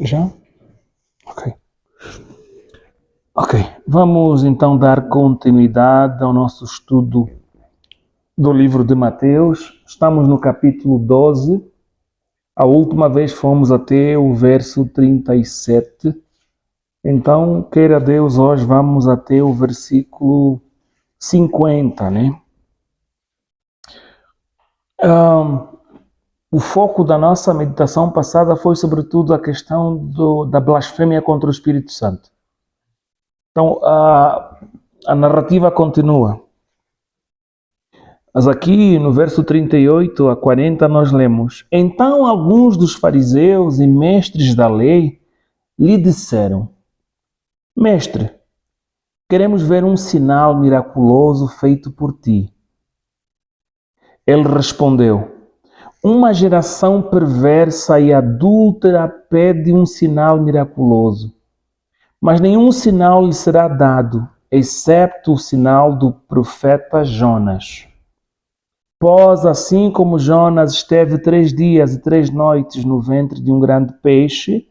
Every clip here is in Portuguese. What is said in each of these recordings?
Já? Ok. Ok, vamos então dar continuidade ao nosso estudo do livro de Mateus. Estamos no capítulo 12. A última vez fomos até o verso 37. Então, queira Deus, hoje vamos até o versículo 50, né? O foco da nossa meditação passada foi sobretudo a questão da blasfêmia contra o Espírito Santo. Então, a narrativa continua. Mas aqui no verso 38 a 40 nós lemos: Então alguns dos fariseus e mestres da lei lhe disseram: Mestre, queremos ver um sinal miraculoso feito por ti. Ele respondeu: Uma geração perversa e adúltera pede um sinal miraculoso, mas nenhum sinal lhe será dado, excepto o sinal do profeta Jonas. Pois, assim como Jonas esteve 3 dias e 3 noites no ventre de um grande peixe,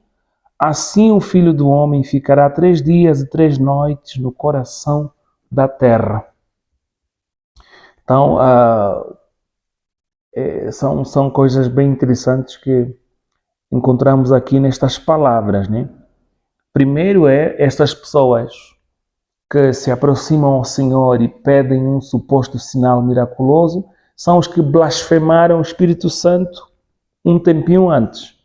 assim o Filho do Homem ficará 3 dias e 3 noites no coração da terra. Então, são coisas bem interessantes que encontramos aqui nestas palavras, né? Primeiro estas pessoas que se aproximam ao Senhor e pedem um suposto sinal miraculoso, são os que blasfemaram o Espírito Santo um tempinho antes.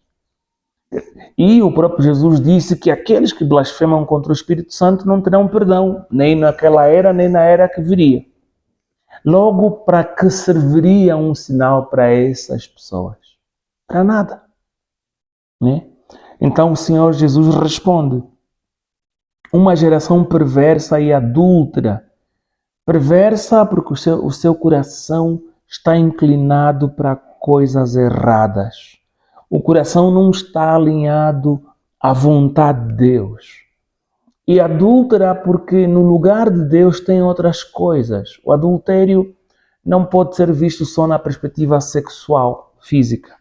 E o próprio Jesus disse que aqueles que blasfemam contra o Espírito Santo não terão perdão, nem naquela era, nem na era que viria. Logo, para que serviria um sinal para essas pessoas? Para nada. Né? Então o Senhor Jesus responde: uma geração perversa e adúltera. Perversa porque o seu coração está inclinado para coisas erradas. O coração não está alinhado à vontade de Deus. E adúltera porque no lugar de Deus tem outras coisas. O adultério não pode ser visto só na perspectiva sexual, física,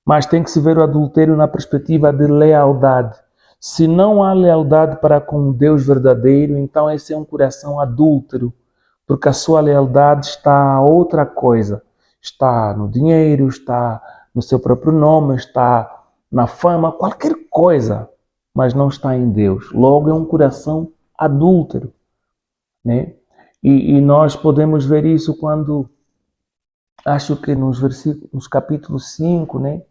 mas tem que se ver o adultério na perspectiva de lealdade. Se não há lealdade para com o Deus verdadeiro, então esse é um coração adúltero, porque a sua lealdade está a outra coisa. Está no dinheiro, está no seu próprio nome, está na fama, qualquer coisa, mas não está em Deus. Logo é um coração adúltero, né? E nós podemos ver isso quando, acho que nos capítulos 5, né?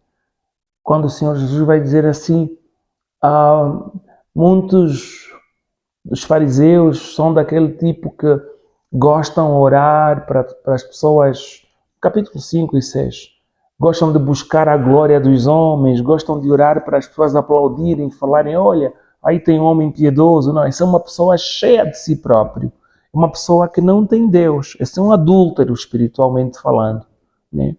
Quando o Senhor Jesus vai dizer assim, muitos dos fariseus são daquele tipo que gostam de orar para as pessoas, capítulo 5 e 6, gostam de buscar a glória dos homens, gostam de orar para as pessoas aplaudirem, falarem, olha, aí tem um homem piedoso. Não, essa é uma pessoa cheia de si próprio, uma pessoa que não tem Deus, esse é um adúltero espiritualmente falando, né?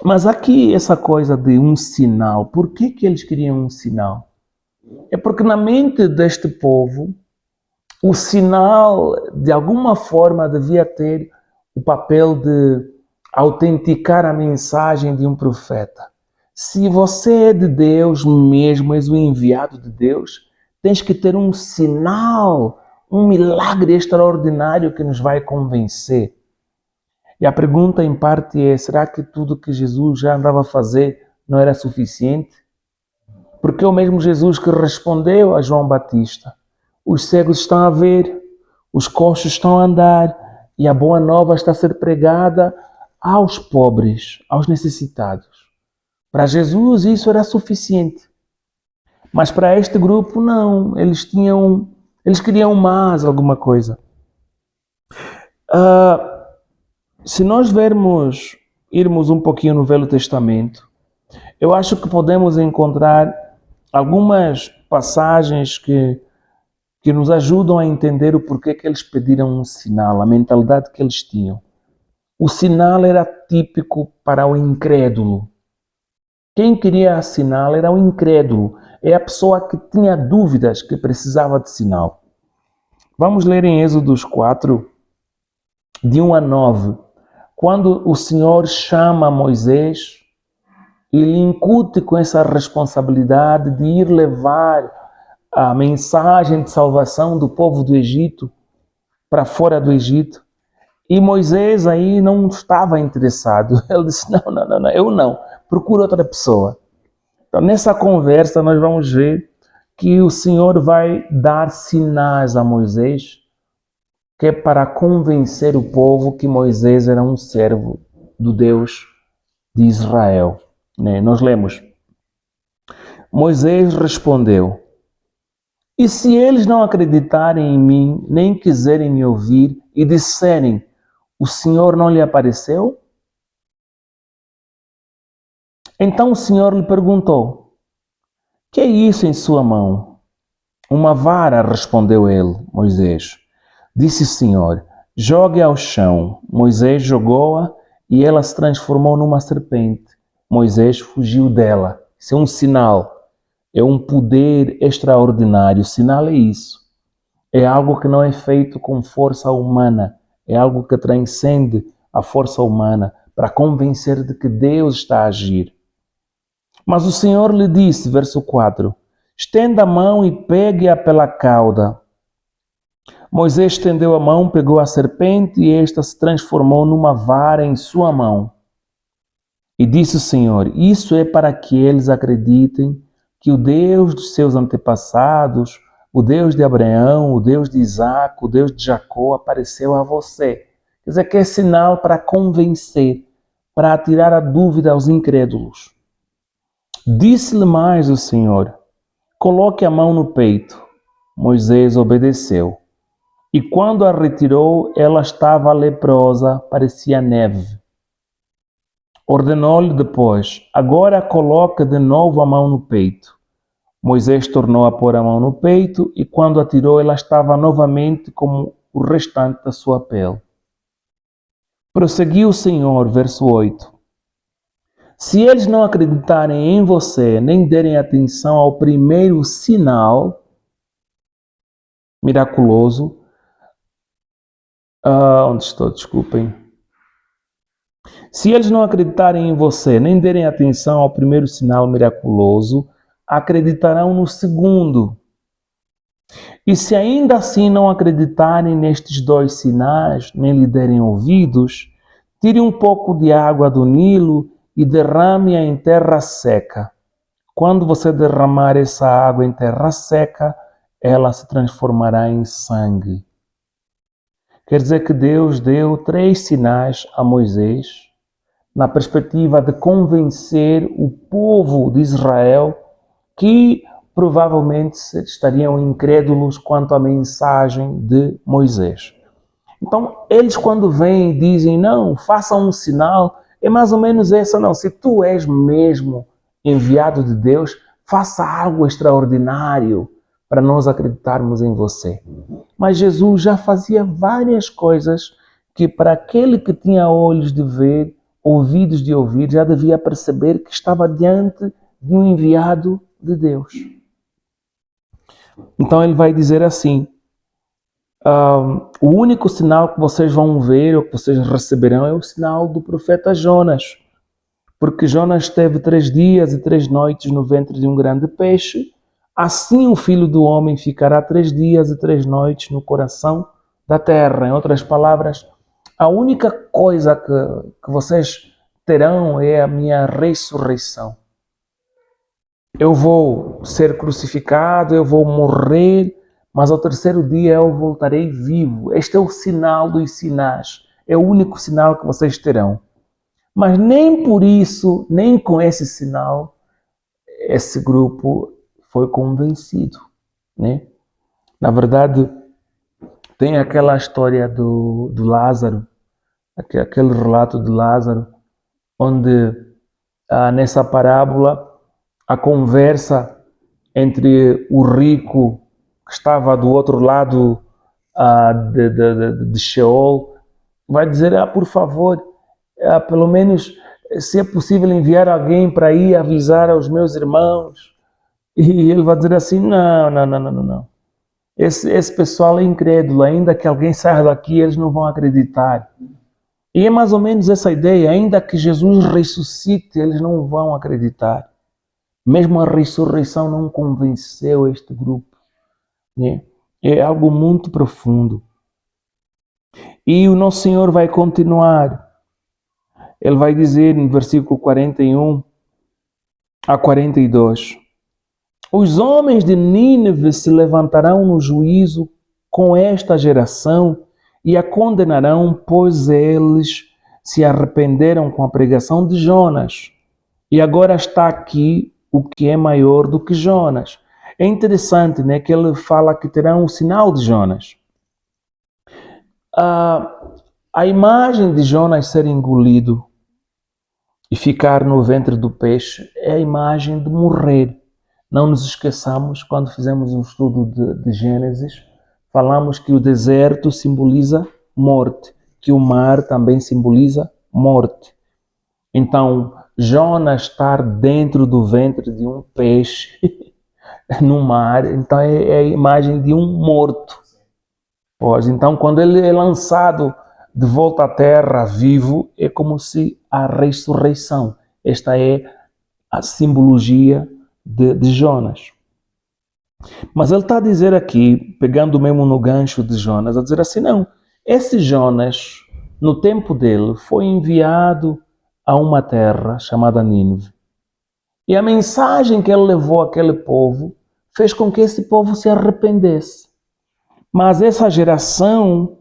Mas aqui essa coisa de um sinal, por que eles queriam um sinal? É porque na mente deste povo, o sinal, de alguma forma, devia ter o papel de autenticar a mensagem de um profeta. Se você é de Deus mesmo, és o enviado de Deus, tens que ter um sinal, um milagre extraordinário que nos vai convencer. E a pergunta, em parte, é: será que tudo que Jesus já andava a fazer não era suficiente? Porque é o mesmo Jesus que respondeu a João Batista: os cegos estão a ver, os coxos estão a andar, e a boa nova está a ser pregada aos pobres, aos necessitados. Para Jesus isso era suficiente. Mas para este grupo não, eles queriam mais alguma coisa. Se nós irmos um pouquinho no Velho Testamento, eu acho que podemos encontrar algumas passagens que nos ajudam a entender o porquê que eles pediram um sinal, a mentalidade que eles tinham. O sinal era típico para o incrédulo. Quem queria sinal era o incrédulo. É a pessoa que tinha dúvidas, que precisava de sinal. Vamos ler em Êxodos 4, de 1 a 9. Quando o Senhor chama Moisés e lhe incute com essa responsabilidade de ir levar a mensagem de salvação do povo do Egito para fora do Egito. E Moisés aí não estava interessado. Ele disse, não, eu não, procura outra pessoa. Então, nessa conversa, nós vamos ver que o Senhor vai dar sinais a Moisés, que é para convencer o povo que Moisés era um servo do Deus de Israel. Nós lemos, Moisés respondeu, e se eles não acreditarem em mim, nem quiserem me ouvir e disserem, o Senhor não lhe apareceu? Então o Senhor lhe perguntou, que é isso em sua mão? Uma vara, respondeu ele, Moisés. Disse o Senhor, jogue ao chão. Moisés jogou-a e ela se transformou numa serpente. Moisés fugiu dela. Isso é um sinal. É um poder extraordinário. O sinal é isso. É algo que não é feito com força humana. É algo que transcende a força humana para convencer de que Deus está a agir. Mas o Senhor lhe disse, verso 4, estenda a mão e pegue-a pela cauda. Moisés estendeu a mão, pegou a serpente e esta se transformou numa vara em sua mão. E disse o Senhor, isso é para que eles acreditem que o Deus dos seus antepassados, o Deus de Abraão, o Deus de Isaac, o Deus de Jacó apareceu a você. Quer dizer, que é sinal para convencer, para tirar a dúvida aos incrédulos. Disse-lhe mais o Senhor, coloque a mão no peito. Moisés obedeceu. E quando a retirou, ela estava leprosa, parecia neve. Ordenou-lhe depois, agora coloque de novo a mão no peito. Moisés tornou a pôr a mão no peito e quando a tirou, ela estava novamente como o restante da sua pele. Prosseguiu o Senhor, verso 8. Se eles não acreditarem em você, nem derem atenção ao primeiro sinal miraculoso, onde estou? Desculpem. Se eles não acreditarem em você, nem derem atenção ao primeiro sinal miraculoso, acreditarão no segundo. E se ainda assim não acreditarem nestes dois sinais, nem lhe derem ouvidos, tire um pouco de água do Nilo e derrame-a em terra seca. Quando você derramar essa água em terra seca, ela se transformará em sangue. Quer dizer que Deus deu 3 sinais a Moisés, na perspectiva de convencer o povo de Israel que provavelmente estariam incrédulos quanto à mensagem de Moisés. Então, eles quando vêm e dizem, não, façam um sinal, é mais ou menos essa, não. Se tu és mesmo enviado de Deus, faça algo extraordinário para nós acreditarmos em você. Mas Jesus já fazia várias coisas que para aquele que tinha olhos de ver, ouvidos de ouvir, já devia perceber que estava diante de um enviado de Deus. Então ele vai dizer assim, o único sinal que vocês vão ver ou que vocês receberão é o sinal do profeta Jonas. Porque Jonas esteve 3 dias e 3 noites no ventre de um grande peixe, assim o Filho do Homem ficará 3 dias e 3 noites no coração da terra. Em outras palavras, a única coisa que vocês terão é a minha ressurreição. Eu vou ser crucificado, eu vou morrer, mas ao 3º dia eu voltarei vivo. Este é o sinal dos sinais. É o único sinal que vocês terão. Mas nem por isso, nem com esse sinal, esse grupo foi convencido, né? Na verdade, tem aquela história do Lázaro, aquele relato de Lázaro, onde nessa parábola a conversa entre o rico que estava do outro lado de Sheol vai dizer, por favor, pelo menos se é possível enviar alguém para ir avisar aos meus irmãos. E ele vai dizer assim, não. Esse pessoal é incrédulo, ainda que alguém saia daqui, eles não vão acreditar. E é mais ou menos essa ideia, ainda que Jesus ressuscite, eles não vão acreditar. Mesmo a ressurreição não convenceu este grupo, né? É algo muito profundo. E o nosso Senhor vai continuar. Ele vai dizer no versículo 41 a 42: os homens de Nínive se levantarão no juízo com esta geração e a condenarão, pois eles se arrependeram com a pregação de Jonas. E agora está aqui o que é maior do que Jonas. É interessante, né, que ele fala que terão o sinal de Jonas. A imagem de Jonas ser engolido e ficar no ventre do peixe é a imagem de morrer. Não nos esqueçamos, quando fizemos um estudo de Gênesis, falamos que o deserto simboliza morte, que o mar também simboliza morte. Então, Jonas estar dentro do ventre de um peixe no mar, então é a imagem de um morto. Pois, então, quando ele é lançado de volta à terra vivo, é como se a ressurreição. Esta é a simbologia de Jonas. Mas ele está a dizer aqui, pegando mesmo no gancho de Jonas, a dizer assim, não, esse Jonas, no tempo dele, foi enviado a uma terra chamada Nínive. E a mensagem que ele levou àquele povo fez com que esse povo se arrependesse. Mas essa geração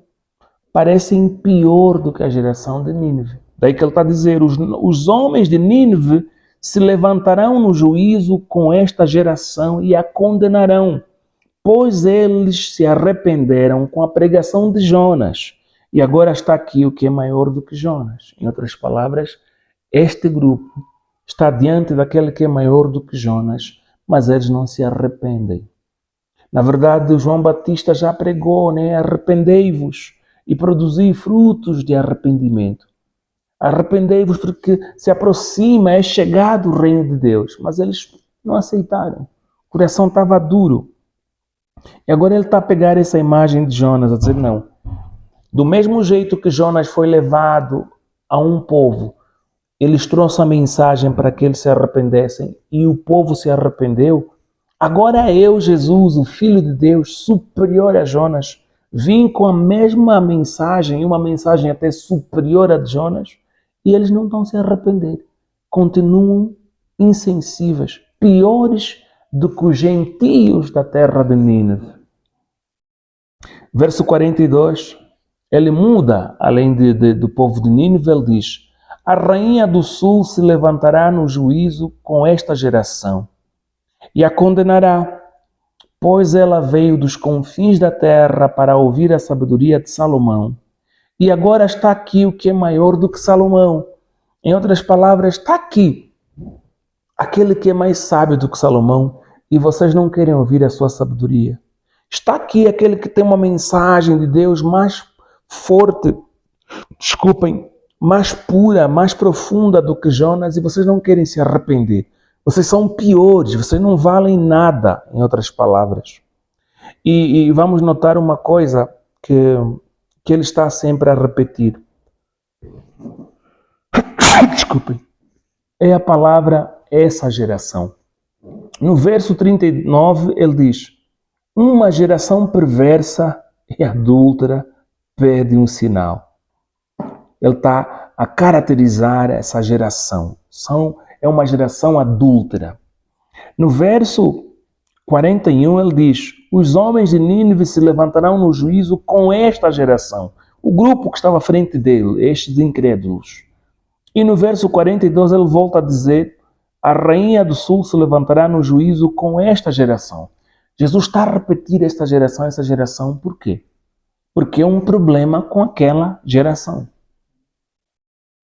parece pior do que a geração de Nínive. Daí que ele está a dizer, os homens de Nínive se levantarão no juízo com esta geração e a condenarão, pois eles se arrependeram com a pregação de Jonas. E agora está aqui o que é maior do que Jonas. Em outras palavras, este grupo está diante daquele que é maior do que Jonas, mas eles não se arrependem. Na verdade, João Batista já pregou, né? Arrependei-vos e produzi frutos de arrependimento. Arrependei-vos porque se aproxima, é chegado o reino de Deus. Mas eles não aceitaram. O coração estava duro. E agora ele está a pegar essa imagem de Jonas, a dizer, não. Do mesmo jeito que Jonas foi levado a um povo, eles trouxeram a mensagem para que eles se arrependessem e o povo se arrependeu. Agora eu, Jesus, o Filho de Deus, superior a Jonas, vim com a mesma mensagem, uma mensagem até superior a de Jonas, e eles não estão se a arrepender. Continuam insensíveis, piores do que os gentios da terra de Nínive. Verso 42, ele muda, além do povo de Nínive, ele diz, a rainha do sul se levantará no juízo com esta geração e a condenará, pois ela veio dos confins da terra para ouvir a sabedoria de Salomão. E agora está aqui o que é maior do que Salomão. Em outras palavras, está aqui aquele que é mais sábio do que Salomão e vocês não querem ouvir a sua sabedoria. Está aqui aquele que tem uma mensagem de Deus mais forte, mais pura, mais profunda do que Jonas e vocês não querem se arrepender. Vocês são piores, vocês não valem nada, em outras palavras. E vamos notar uma coisa que ele está sempre a repetir. Desculpem. É a palavra essa geração. No verso 39 ele diz, uma geração perversa e adúltera pede um sinal. Ele está a caracterizar essa geração. É uma geração adúltera. No verso 41 ele diz, os homens de Nínive se levantarão no juízo com esta geração. O grupo que estava à frente dele, estes incrédulos. E no verso 42 ele volta a dizer, a rainha do sul se levantará no juízo com esta geração. Jesus está a repetir essa geração, por quê? Porque é um problema com aquela geração.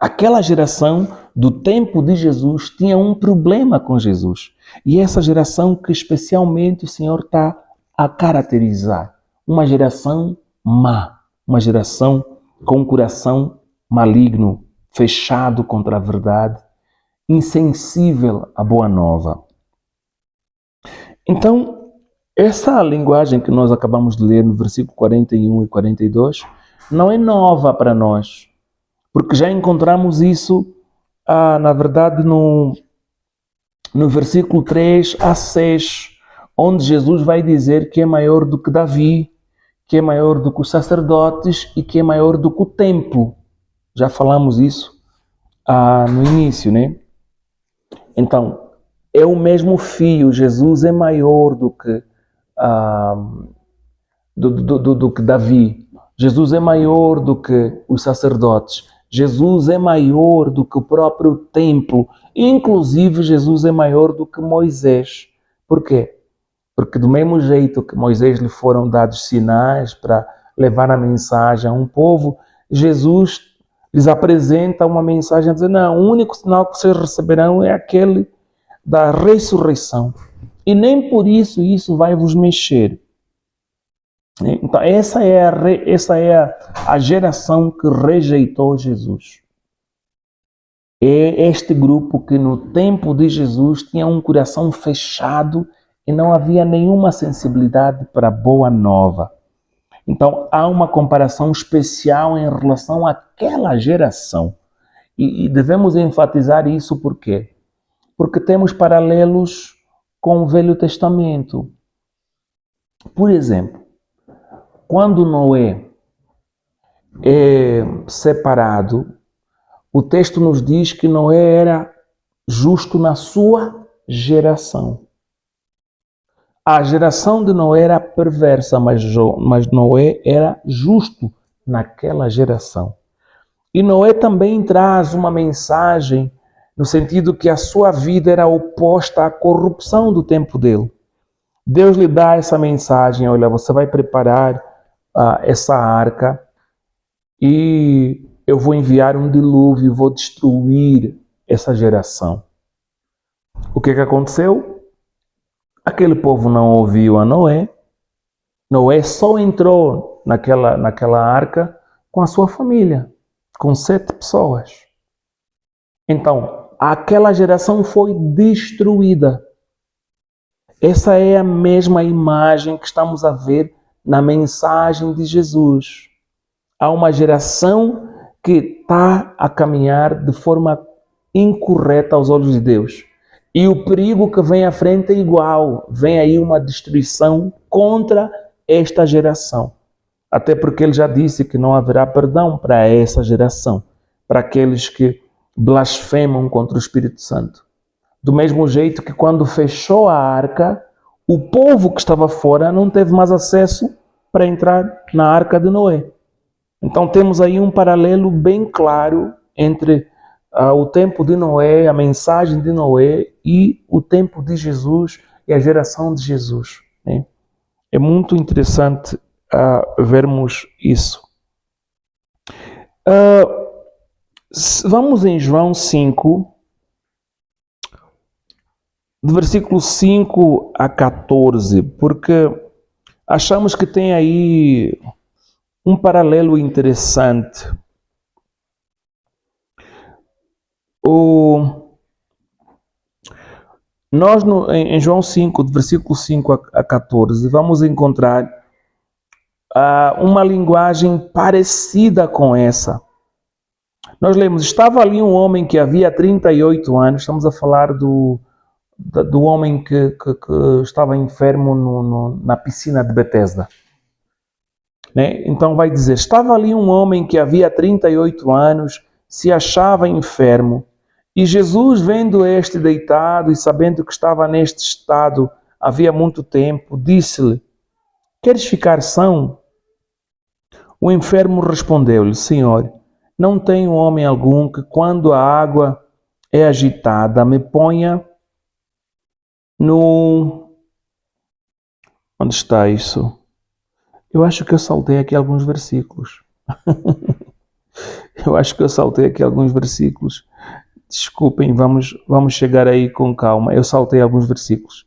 Aquela geração do tempo de Jesus tinha um problema com Jesus. E essa geração que especialmente o Senhor está a caracterizar. Uma geração má. Uma geração com um coração maligno, fechado contra a verdade, insensível à boa nova. Então, essa linguagem que nós acabamos de ler no versículo 41 e 42 não é nova para nós. Porque já encontramos isso, na verdade, no versículo 3 a 6, onde Jesus vai dizer que é maior do que Davi, que é maior do que os sacerdotes e que é maior do que o templo. Já falamos isso no início, né? Então, é o mesmo fio. Jesus é maior do que do que Davi. Jesus é maior do que os sacerdotes. Jesus é maior do que o próprio templo. Inclusive, Jesus é maior do que Moisés. Por quê? Porque do mesmo jeito que Moisés lhe foram dados sinais para levar a mensagem a um povo, Jesus lhes apresenta uma mensagem a dizer, não, o único sinal que vocês receberão é aquele da ressurreição. E nem por isso vai vos mexer. Então, essa é a geração que rejeitou Jesus. É este grupo que no tempo de Jesus tinha um coração fechado e não havia nenhuma sensibilidade para a boa nova. Então, há uma comparação especial em relação àquela geração. E devemos enfatizar isso por quê? Porque temos paralelos com o Velho Testamento. Por exemplo, quando Noé é separado, o texto nos diz que Noé era justo na sua geração. A geração de Noé era perversa, mas Noé era justo naquela geração. E Noé também traz uma mensagem no sentido que a sua vida era oposta à corrupção do tempo dele. Deus lhe dá essa mensagem, olha, você vai preparar essa arca e eu vou enviar um dilúvio, vou destruir essa geração. O que aconteceu? Aquele povo não ouviu a Noé. Noé só entrou naquela arca com a sua família, com 7 pessoas. Então, aquela geração foi destruída. Essa é a mesma imagem que estamos a ver na mensagem de Jesus. Há uma geração que está a caminhar de forma incorreta aos olhos de Deus. E o perigo que vem à frente é igual. Vem aí uma destruição contra esta geração. Até porque ele já disse que não haverá perdão para essa geração, para aqueles que blasfemam contra o Espírito Santo. Do mesmo jeito que quando fechou a arca, o povo que estava fora não teve mais acesso para entrar na arca de Noé. Então temos aí um paralelo bem claro entre o tempo de Noé, a mensagem de Noé e o tempo de Jesus e a geração de Jesus. Né? É muito interessante vermos isso. Vamos em João 5, do versículo 5 a 14, porque achamos que tem aí um paralelo interessante. Nós em João 5, do versículo 5 a 14, vamos encontrar uma linguagem parecida com essa. Nós lemos, estava ali um homem que havia 38 anos, estamos a falar do homem que estava enfermo na piscina de Betesda. Né? Então vai dizer, estava ali um homem que havia 38 anos, se achava enfermo, e Jesus, vendo este deitado e sabendo que estava neste estado havia muito tempo, disse-lhe, queres ficar são? O enfermo respondeu-lhe, Senhor, não tenho homem algum que quando a água é agitada me ponha no... Onde está isso? Eu acho que eu saltei aqui alguns versículos. Desculpem, vamos chegar aí com calma. Eu saltei alguns versículos.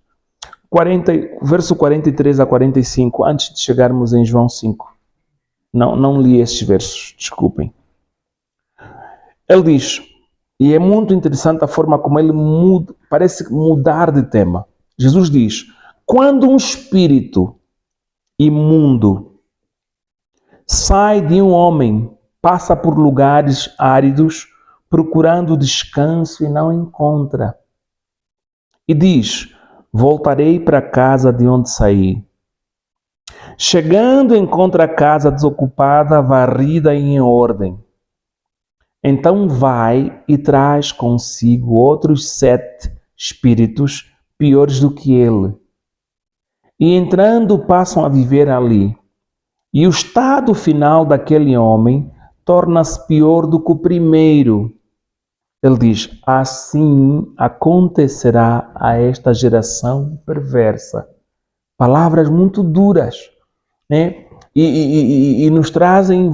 Verso 43 a 45, antes de chegarmos em João 5. Não li esses versos, desculpem. Ele diz, e é muito interessante a forma como ele parece mudar de tema. Jesus diz, quando um espírito imundo sai de um homem, passa por lugares áridos, procurando descanso e não encontra. E diz: voltarei para a casa de onde saí. Chegando, encontra a casa desocupada, varrida e em ordem. Então vai e traz consigo outros 7 espíritos piores do que ele. E entrando, passam a viver ali. E o estado final daquele homem torna-se pior do que o primeiro. Ele diz: assim acontecerá a esta geração perversa. Palavras muito duras, né? E nos trazem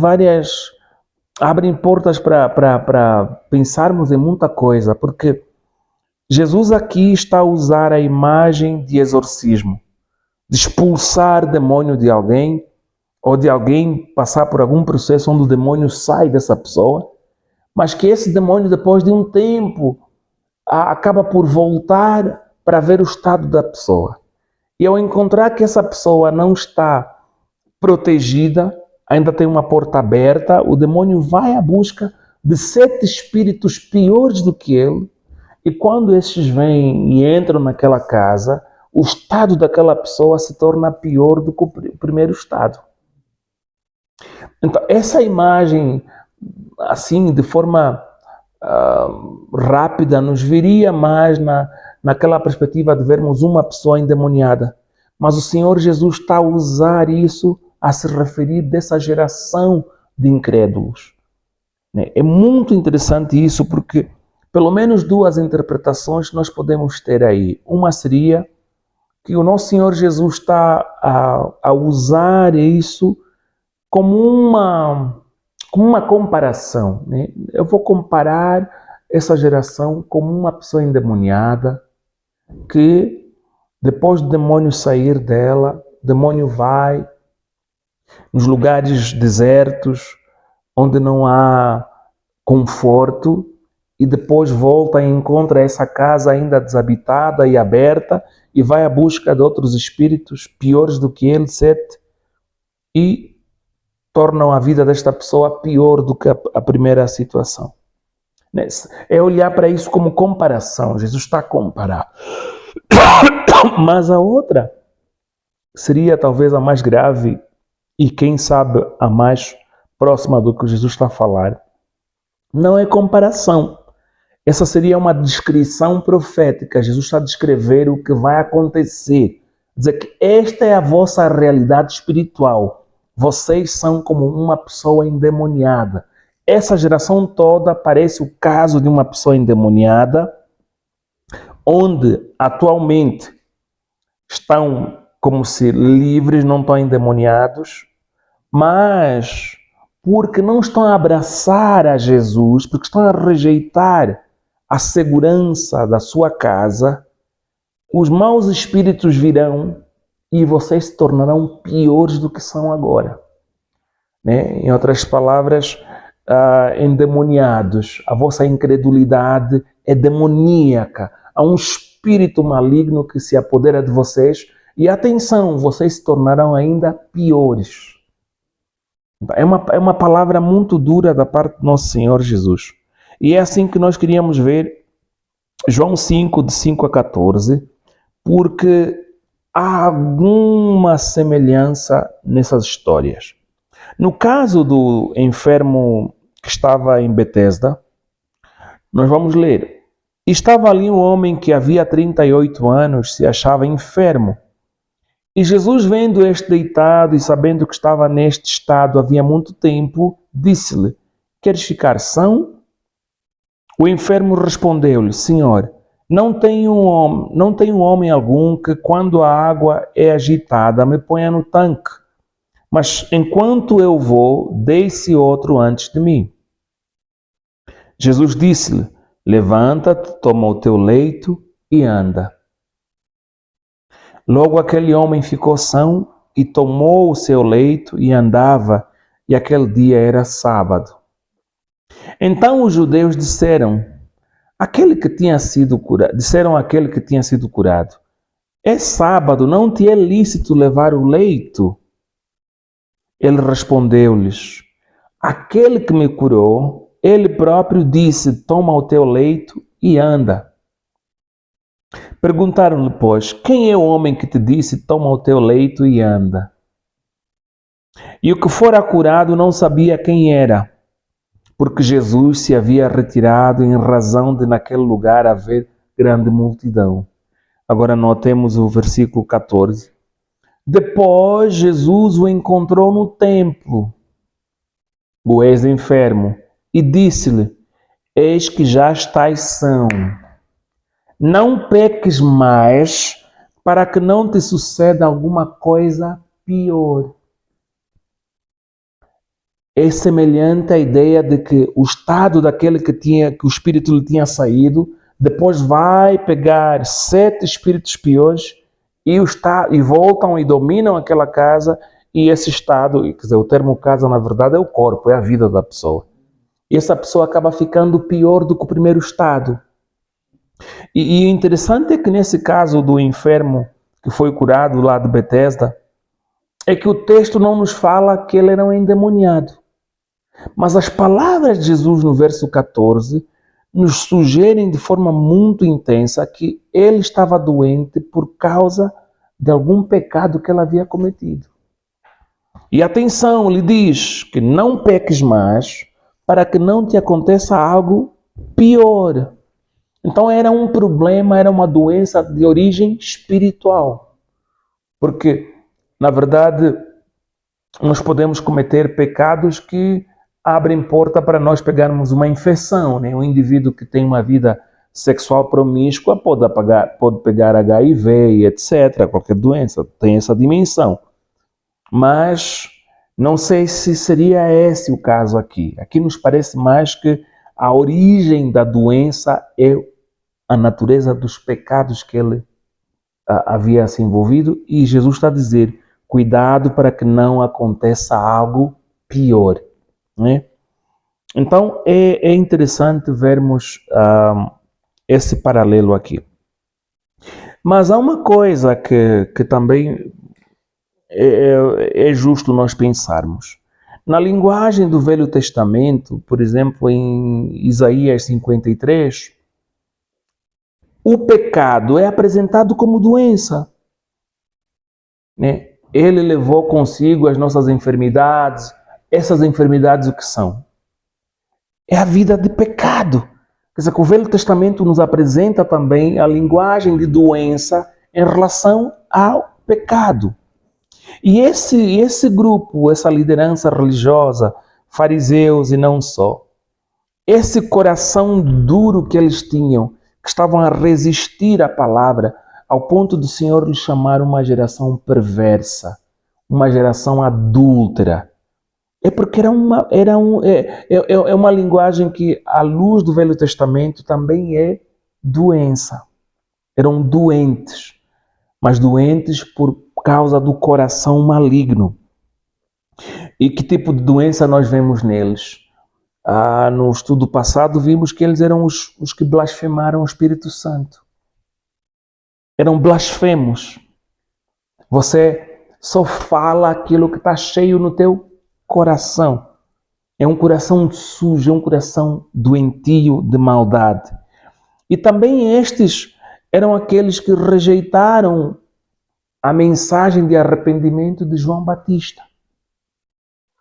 abrem portas para pensarmos em muita coisa, porque Jesus aqui está a usar a imagem de exorcismo, de expulsar demônio de alguém, ou de alguém passar por algum processo onde o demônio sai dessa pessoa, mas que esse demônio, depois de um tempo, acaba por voltar para ver o estado da pessoa. E ao encontrar que essa pessoa não está protegida, ainda tem uma porta aberta, o demônio vai à busca de 7 espíritos piores do que ele, e quando esses vêm e entram naquela casa, o estado daquela pessoa se torna pior do que o primeiro estado. Então, essa imagem, assim, de forma rápida, nos viria mais naquela perspectiva de vermos uma pessoa endemoniada. Mas o Senhor Jesus está a usar isso a se referir dessa geração de incrédulos. É muito interessante isso, porque pelo menos 2 interpretações nós podemos ter aí. Uma seria que o nosso Senhor Jesus está a usar isso como uma comparação, né? Eu vou comparar essa geração como uma pessoa endemoniada que, depois do demônio sair dela, o demônio vai nos lugares desertos, onde não há conforto, e depois volta e encontra essa casa ainda desabitada e aberta, e vai à busca de outros espíritos piores do que ele, 7, e tornam a vida desta pessoa pior do que a primeira situação. É olhar para isso como comparação. Jesus está a comparar. Mas a outra seria talvez a mais grave e, quem sabe, a mais próxima do que Jesus está a falar. Não é comparação. Essa seria uma descrição profética. Jesus está a descrever o que vai acontecer. Dizer que esta é a vossa realidade espiritual. Vocês são como uma pessoa endemoniada. Essa geração toda parece o caso de uma pessoa endemoniada, onde atualmente estão como se livres, não estão endemoniados, mas porque não estão a abraçar a Jesus, porque estão a rejeitar a segurança da sua casa, os maus espíritos virão e vocês se tornarão piores do que são agora. Né? Em outras palavras, endemoniados, a vossa incredulidade é demoníaca. Há um espírito maligno que se apodera de vocês e, atenção, vocês se tornarão ainda piores. É uma palavra muito dura da parte do nosso Senhor Jesus. E é assim que nós queríamos ver João 5, de 5 a 14, porque há alguma semelhança nessas histórias. No caso do enfermo que estava em Betesda, nós vamos ler. Estava ali um homem que havia 38 anos se achava enfermo. E Jesus, vendo este deitado e sabendo que estava neste estado havia muito tempo, disse-lhe: queres ficar são? O enfermo respondeu-lhe: Senhor, não tenho homem algum que, quando a água é agitada, me ponha no tanque. Mas enquanto eu vou, deixe outro antes de mim. Jesus disse-lhe: levanta-te, toma o teu leito e anda. Logo aquele homem ficou são e tomou o seu leito e andava, e aquele dia era sábado. Então os judeus disseram àquele que tinha sido curado: é sábado, não te é lícito levar o leito? Ele respondeu-lhes: aquele que me curou, ele próprio disse, toma o teu leito e anda. Perguntaram-lhe, pois, quem é o homem que te disse, toma o teu leito e anda? E o que fora curado não sabia quem era, porque Jesus se havia retirado em razão de naquele lugar haver grande multidão. Agora notemos o versículo 14. Depois Jesus o encontrou no templo, o ex-enfermo, e disse-lhe, eis que já estás são. Não peques mais, para que não te suceda alguma coisa pior. É semelhante à ideia de que o estado daquele que o espírito lhe tinha saído, depois vai pegar 7 espíritos piores e voltam e dominam aquela casa, e esse estado, quer dizer, o termo casa na verdade é o corpo, é a vida da pessoa. E essa pessoa acaba ficando pior do que o primeiro estado. E o interessante é que nesse caso do enfermo que foi curado lá de Betesda, é que o texto não nos fala que ele era um endemoniado. Mas as palavras de Jesus no verso 14 nos sugerem de forma muito intensa que ele estava doente por causa de algum pecado que ele havia cometido. E atenção, ele diz que não peques mais para que não te aconteça algo pior. Então era um problema, era uma doença de origem espiritual. Porque, na verdade, nós podemos cometer pecados que abrem porta para nós pegarmos uma infecção, né? Um indivíduo que tem uma vida sexual promíscua pode pegar HIV e etc. Qualquer doença tem essa dimensão. Mas não sei se seria esse o caso aqui. Aqui nos parece mais que a origem da doença é a natureza dos pecados que ele havia se envolvido, e Jesus está a dizer, cuidado para que não aconteça algo pior. Né? Então é interessante vermos esse paralelo aqui. Mas há uma coisa que também é justo nós pensarmos. Na linguagem do Velho Testamento, por exemplo, em Isaías 53, o pecado é apresentado como doença. Né? Ele levou consigo as nossas enfermidades. Essas enfermidades o que são? É a vida de pecado. Quer dizer, que o Velho Testamento nos apresenta também a linguagem de doença em relação ao pecado. E esse grupo, essa liderança religiosa, fariseus e não só, esse coração duro que eles tinham, que estavam a resistir à palavra, ao ponto do Senhor lhes chamar uma geração perversa, uma geração adúltera. É porque é uma linguagem que, à luz do Velho Testamento, também é doença. Eram doentes, mas doentes por causa do coração maligno. E que tipo de doença nós vemos neles? No estudo passado vimos que eles eram os que blasfemaram o Espírito Santo. Eram blasfemos. Você só fala aquilo que está cheio no teu coração. É um coração sujo, é um coração doentio de maldade. E também estes eram aqueles que rejeitaram a mensagem de arrependimento de João Batista.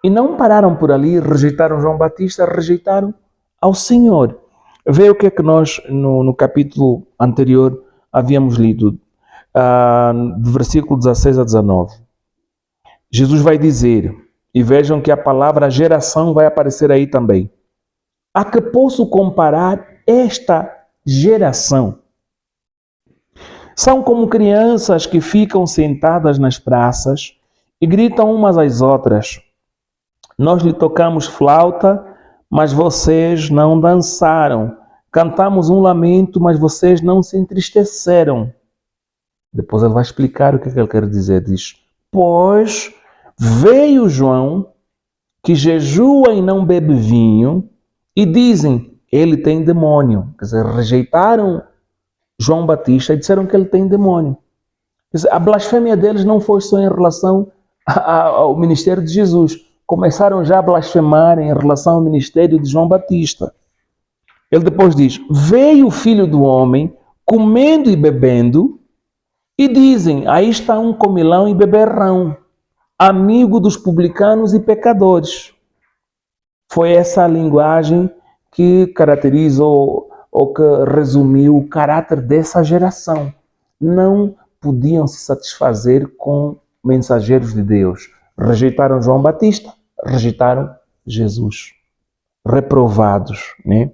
E não pararam por ali, rejeitaram João Batista, rejeitaram ao Senhor. Vê o que é que nós, no capítulo anterior, havíamos lido, do versículo 16 a 19. Jesus vai dizer, e vejam que a palavra geração vai aparecer aí também. A que posso comparar esta geração? São como crianças que ficam sentadas nas praças e gritam umas às outras. Nós lhe tocamos flauta, mas vocês não dançaram. Cantamos um lamento, mas vocês não se entristeceram. Depois ele vai explicar o que ele quer dizer. Diz, pois veio João, que jejua e não bebe vinho, e dizem, ele tem demônio. Quer dizer, rejeitaram João Batista e disseram que ele tem demônio. Quer dizer, a blasfêmia deles não foi só em relação ao ministério de Jesus, começaram já a blasfemar em relação ao ministério de João Batista. Ele depois diz: veio o Filho do Homem comendo e bebendo, e dizem: aí está um comilão e beberrão, amigo dos publicanos e pecadores. Foi essa a linguagem que caracterizou ou que resumiu o caráter dessa geração. Não podiam se satisfazer com mensageiros de Deus. Rejeitaram João Batista, rejeitaram Jesus. Reprovados, né?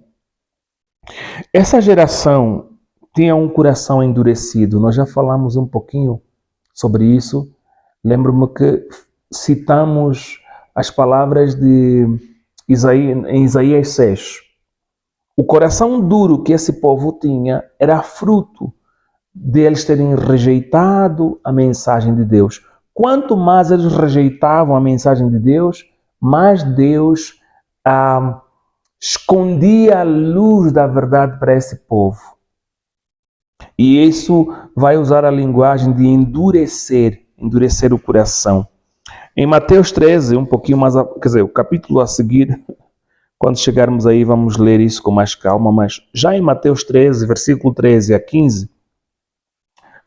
Essa geração tinha um coração endurecido. Nós já falamos um pouquinho sobre isso. Lembro-me que citamos as palavras de em Isaías 6. O coração duro que esse povo tinha era fruto deles terem rejeitado a mensagem de Deus. Quanto mais eles rejeitavam a mensagem de Deus, mais Deus escondia a luz da verdade para esse povo. E isso vai usar a linguagem de endurecer o coração. Em Mateus 13, um pouquinho mais, quer dizer, o capítulo a seguir, quando chegarmos aí vamos ler isso com mais calma, mas já em Mateus 13, versículo 13 a 15,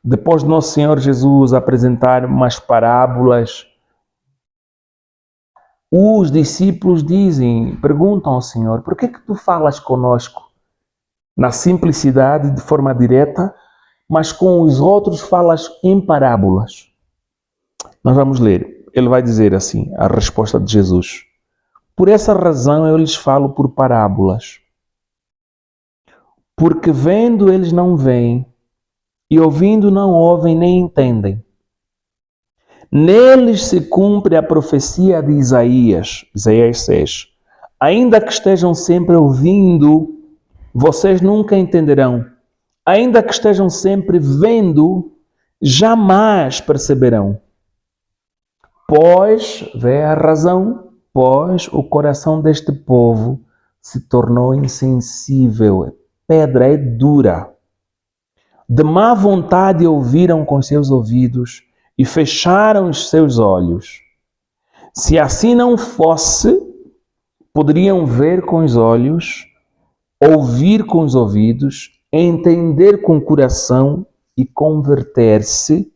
depois de Nosso Senhor Jesus apresentar umas parábolas, os discípulos perguntam ao Senhor: por que tu falas conosco na simplicidade, de forma direta, mas com os outros falas em parábolas? Nós vamos ler. Ele vai dizer assim, a resposta de Jesus: por essa razão eu lhes falo por parábolas, porque vendo eles não veem, e ouvindo não ouvem nem entendem. Neles se cumpre a profecia de Isaías 6. Ainda que estejam sempre ouvindo, vocês nunca entenderão. Ainda que estejam sempre vendo, jamais perceberão. Pois, vê a razão, pois o coração deste povo se tornou insensível, pedra é dura. De má vontade ouviram com seus ouvidos e fecharam os seus olhos. Se assim não fosse, poderiam ver com os olhos, ouvir com os ouvidos, entender com o coração e converter-se,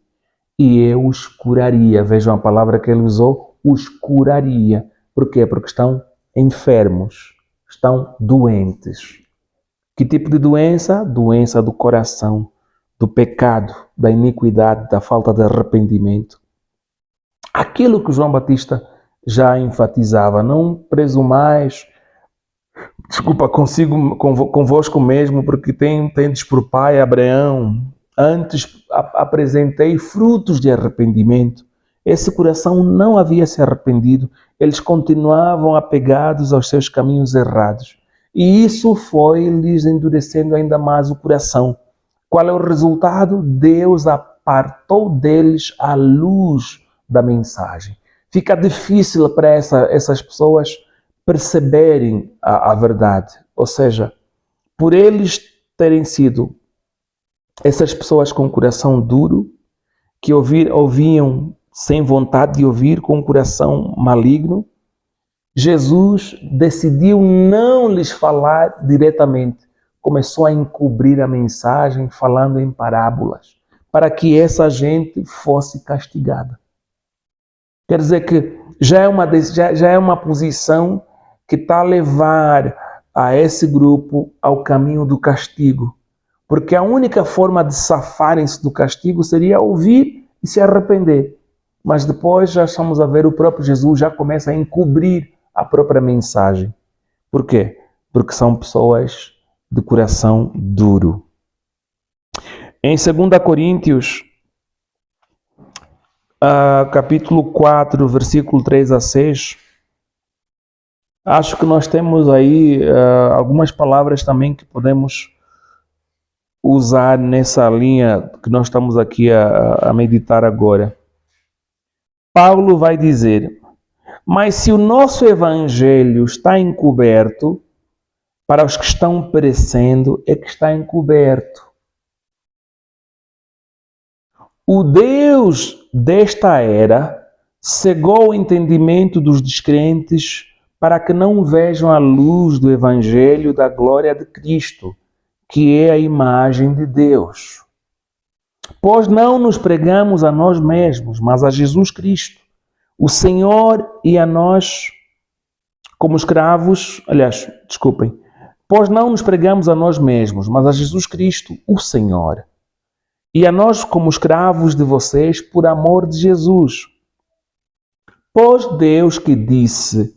e eu os curaria. Vejam a palavra que ele usou, os curaria. Por quê? Porque estão enfermos, estão doentes. Que tipo de doença? Doença do coração, do pecado, da iniquidade, da falta de arrependimento. Aquilo que João Batista já enfatizava: não presumais, convosco mesmo, porque tendes por pai Abraão. Antes apresentei frutos de arrependimento. Esse coração não havia se arrependido. Eles continuavam apegados aos seus caminhos errados. E isso foi lhes endurecendo ainda mais o coração. Qual é o resultado? Deus apartou deles a luz da mensagem. Fica difícil para essas pessoas perceberem a verdade. Ou seja, por eles terem sido essas pessoas com o coração duro, que ouviam sem vontade de ouvir, com o coração maligno, Jesus decidiu não lhes falar diretamente. Começou a encobrir a mensagem, falando em parábolas, para que essa gente fosse castigada. Quer dizer que já é uma posição que está a levar a esse grupo ao caminho do castigo. Porque a única forma de safarem-se do castigo seria ouvir e se arrepender. Mas depois já estamos a ver o próprio Jesus já começa a encobrir a própria mensagem. Por quê? Porque são pessoas de coração duro. Em 2 Coríntios, capítulo 4, versículo 3 a 6, acho que nós temos aí algumas palavras também que podemos usar nessa linha que nós estamos aqui a meditar agora. Paulo vai dizer: mas se o nosso evangelho está encoberto, para os que estão perecendo é que está encoberto. O Deus desta era cegou o entendimento dos descrentes para que não vejam a luz do Evangelho da glória de Cristo, que é a imagem de Deus. Pois não nos pregamos a nós mesmos, mas a Jesus Cristo, o Senhor, e a nós como escravos, pois não nos pregamos a nós mesmos, mas a Jesus Cristo, o Senhor, e a nós como escravos de vocês por amor de Jesus. Pois Deus que disse,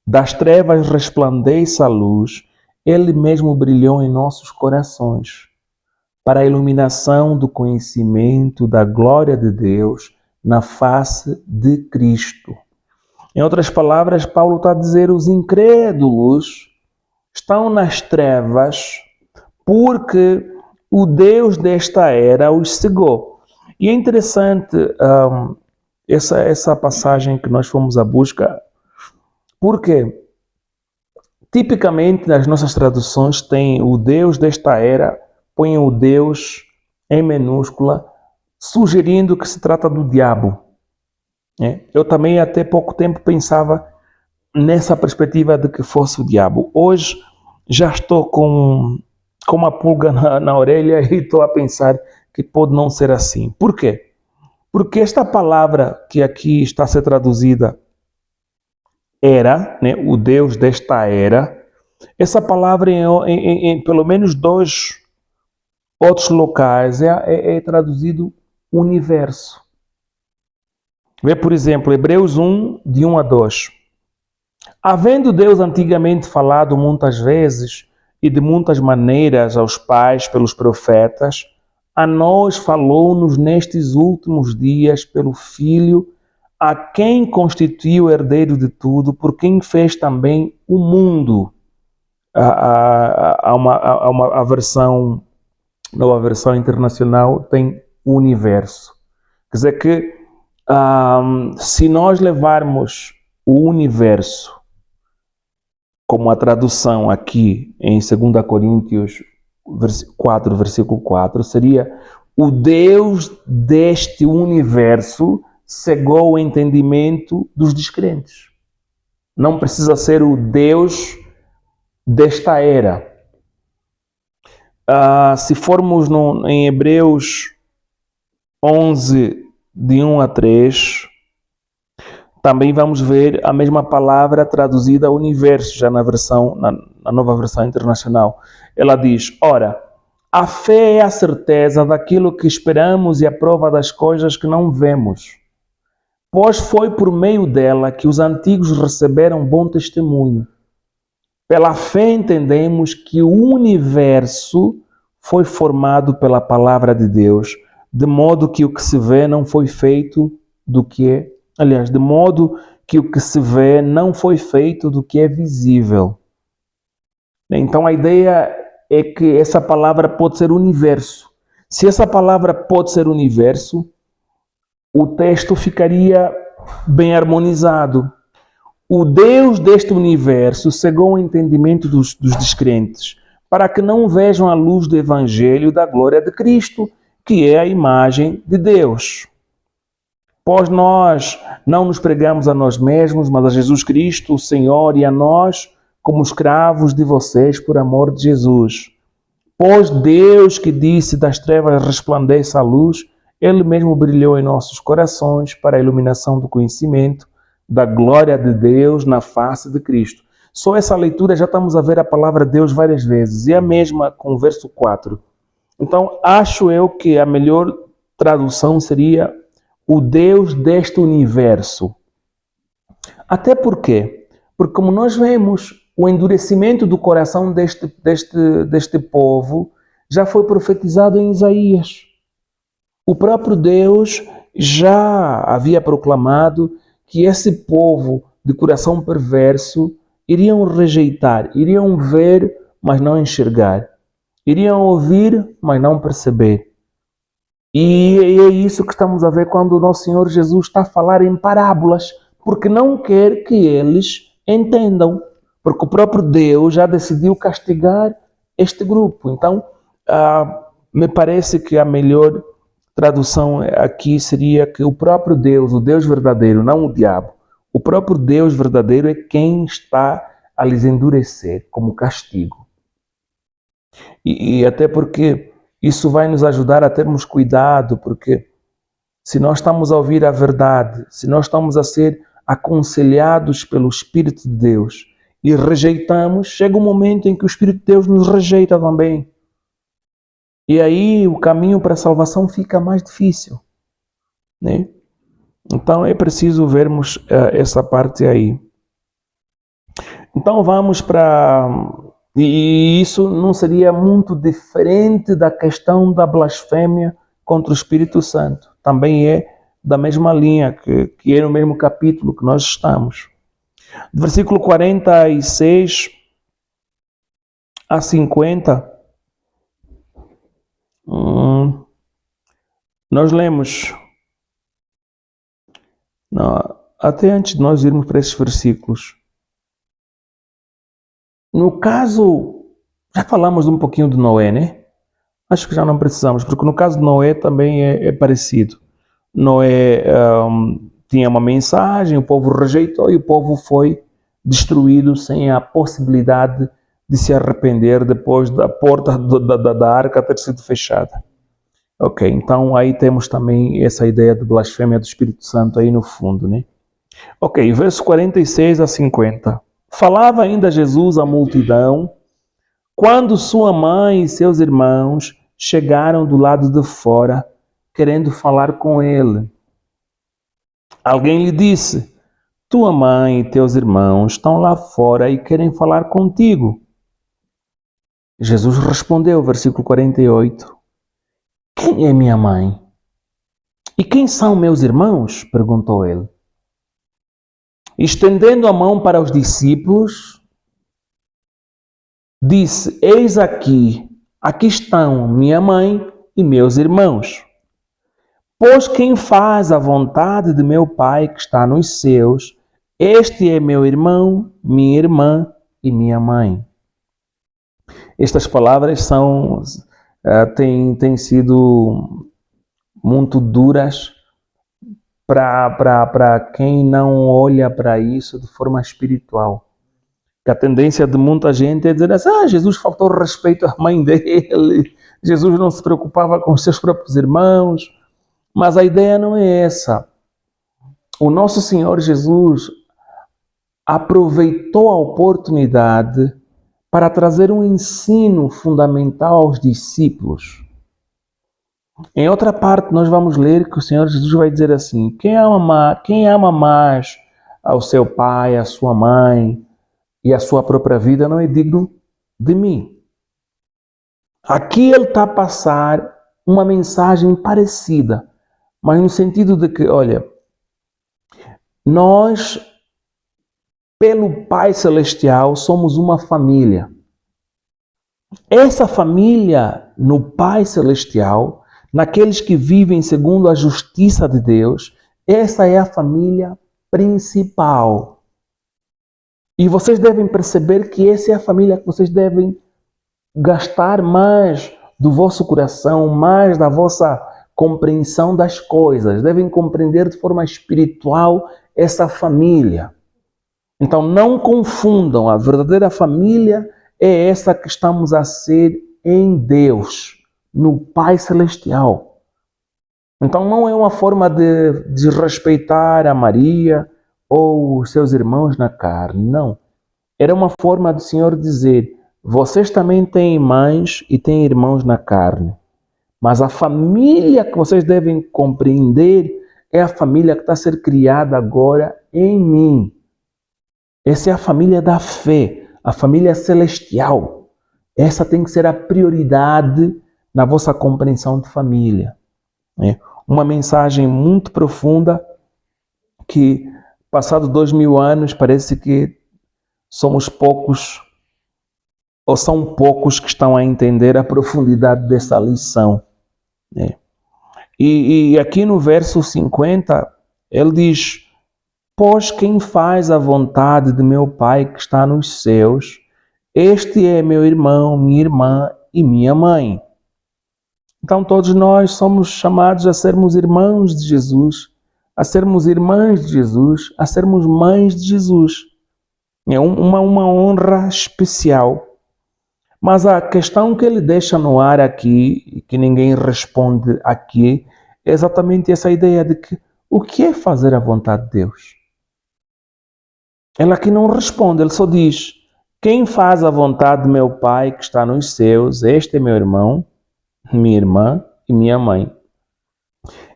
das trevas resplandeça a luz, Ele mesmo brilhou em nossos corações, para a iluminação do conhecimento da glória de Deus na face de Cristo. Em outras palavras, Paulo está a dizer: os incrédulos estão nas trevas porque o Deus desta era os cegou. E é interessante essa passagem que nós fomos à busca, porque tipicamente nas nossas traduções tem o Deus desta era, põe o Deus em minúscula, sugerindo que se trata do diabo. Eu também até pouco tempo pensava nessa perspectiva de que fosse o diabo. Hoje já estou com uma pulga na orelha e estou a pensar que pode não ser assim. Por quê? Porque esta palavra que aqui está a ser traduzida, era, o Deus desta era, essa palavra em pelo menos 2 outros locais é traduzido universo. Vê, por exemplo, Hebreus 1, de 1 a 2. Havendo Deus antigamente falado muitas vezes e de muitas maneiras aos pais pelos profetas, a nós falou-nos nestes últimos dias pelo Filho, a quem constituiu o herdeiro de tudo, por quem fez também o mundo. A versão, nova versão internacional, tem o universo. Quer dizer que se nós levarmos o universo como a tradução aqui em 2 Coríntios 4, versículo 4, seria: o Deus deste universo cegou o entendimento dos descrentes. Não precisa ser o Deus desta era. Se formos em Hebreus 11, de 1 a 3, também vamos ver a mesma palavra traduzida ao universo, já na nova versão internacional. Ela diz: ora, a fé é a certeza daquilo que esperamos e a prova das coisas que não vemos. Pois foi por meio dela que os antigos receberam bom testemunho. Pela fé entendemos que o universo foi formado pela palavra de Deus, de modo que o que se vê não foi feito do que é. Aliás, de modo que o que se vê não foi feito do que é visível. Então a ideia é que essa palavra pode ser universo. Se essa palavra pode ser universo, o texto ficaria bem harmonizado. O Deus deste universo cegou o entendimento dos descrentes, para que não vejam a luz do Evangelho da glória de Cristo, que é a imagem de Deus. Pois nós não nos pregamos a nós mesmos, mas a Jesus Cristo, o Senhor, e a nós como escravos de vocês por amor de Jesus. Pois Deus que disse, das trevas resplandeça a luz, Ele mesmo brilhou em nossos corações para a iluminação do conhecimento da glória de Deus na face de Cristo. Só essa leitura já estamos a ver a palavra Deus várias vezes, e a mesma com o verso 4. Então, acho eu que a melhor tradução seria o Deus deste universo. Até porque como nós vemos, o endurecimento do coração deste povo já foi profetizado em Isaías. O próprio Deus já havia proclamado que esse povo de coração perverso iriam rejeitar, iriam ver, mas não enxergar. Iriam ouvir, mas não perceber. E é isso que estamos a ver quando o nosso Senhor Jesus está a falar em parábolas, porque não quer que eles entendam, porque o próprio Deus já decidiu castigar este grupo. Então, me parece que a melhor tradução aqui seria que o próprio Deus, o Deus verdadeiro, não o diabo, o próprio Deus verdadeiro é quem está a lhes endurecer como castigo. E até porque isso vai nos ajudar a termos cuidado, porque se nós estamos a ouvir a verdade, se nós estamos a ser aconselhados pelo Espírito de Deus e rejeitamos, chega um momento em que o Espírito de Deus nos rejeita também. E aí o caminho para a salvação fica mais difícil, né? Então é preciso vermos essa parte aí. Então vamos para... E isso não seria muito diferente da questão da blasfêmia contra o Espírito Santo. Também é da mesma linha, que é no mesmo capítulo que nós estamos. Versículo 46 a 50, nós lemos... Não, até antes de nós irmos para esses versículos, no caso, já falamos um pouquinho de Noé, né? Acho que já não precisamos, porque no caso de Noé também é parecido. Noé tinha uma mensagem, o povo rejeitou e o povo foi destruído sem a possibilidade de se arrepender depois da porta da arca ter sido fechada. Ok, então aí temos também essa ideia de blasfêmia do Espírito Santo aí no fundo, né? Ok, verso 46 a 50. Falava ainda Jesus à multidão, quando sua mãe e seus irmãos chegaram do lado de fora, querendo falar com ele. Alguém lhe disse, tua mãe e teus irmãos estão lá fora e querem falar contigo. Jesus respondeu, versículo 48, quem é minha mãe? E quem são meus irmãos? Perguntou ele. Estendendo a mão para os discípulos, disse, eis aqui estão minha mãe e meus irmãos. Pois quem faz a vontade de meu Pai que está nos céus, este é meu irmão, minha irmã e minha mãe. Estas palavras têm sido muito duras para quem não olha para isso de forma espiritual. Que a tendência de muita gente é dizer assim, Jesus faltou respeito à mãe dele, Jesus não se preocupava com os seus próprios irmãos, mas a ideia não é essa. O nosso Senhor Jesus aproveitou a oportunidade para trazer um ensino fundamental aos discípulos. Em outra parte, nós vamos ler que o Senhor Jesus vai dizer assim, quem ama mais ao seu pai, à sua mãe e a sua própria vida não é digno de mim. Aqui ele está a passar uma mensagem parecida, mas no sentido de que, olha, nós, pelo Pai Celestial, somos uma família. Essa família no Pai Celestial, naqueles que vivem segundo a justiça de Deus, essa é a família principal. E vocês devem perceber que essa é a família que vocês devem gastar mais do vosso coração, mais da vossa compreensão das coisas. Devem compreender de forma espiritual essa família. Então não confundam, a verdadeira família é essa que estamos a ser em Deus, no Pai Celestial. Então não é uma forma de desrespeitar a Maria ou os seus irmãos na carne, não. Era uma forma do Senhor dizer, vocês também têm mães e têm irmãos na carne, mas a família que vocês devem compreender é a família que está a ser criada agora em mim. Essa é a família da fé, a família celestial. Essa tem que ser a prioridade na vossa compreensão de família. Uma mensagem muito profunda que, passado 2000 anos, parece que somos poucos, ou são poucos que estão a entender a profundidade dessa lição. E aqui no verso 50, ele diz, pois quem faz a vontade de meu Pai que está nos céus, este é meu irmão, minha irmã e minha mãe. Então todos nós somos chamados a sermos irmãos de Jesus, a sermos irmãs de Jesus, a sermos mães de Jesus. É uma honra especial. Mas a questão que ele deixa no ar aqui, que ninguém responde aqui, é exatamente essa ideia de que o que é fazer a vontade de Deus? Ele aqui não responde, ele só diz: quem faz a vontade de meu Pai que está nos céus, este é meu irmão, minha irmã e minha mãe.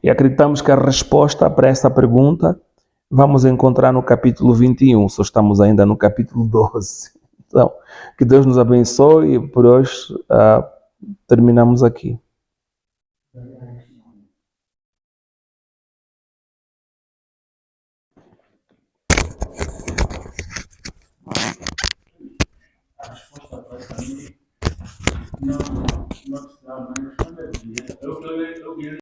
E acreditamos que a resposta para essa pergunta vamos encontrar no capítulo 21, só estamos ainda no capítulo 12. Então, que Deus nos abençoe e por hoje terminamos aqui. A resposta para essa não, não, não, não, não, não, não, não, não, não, não, não,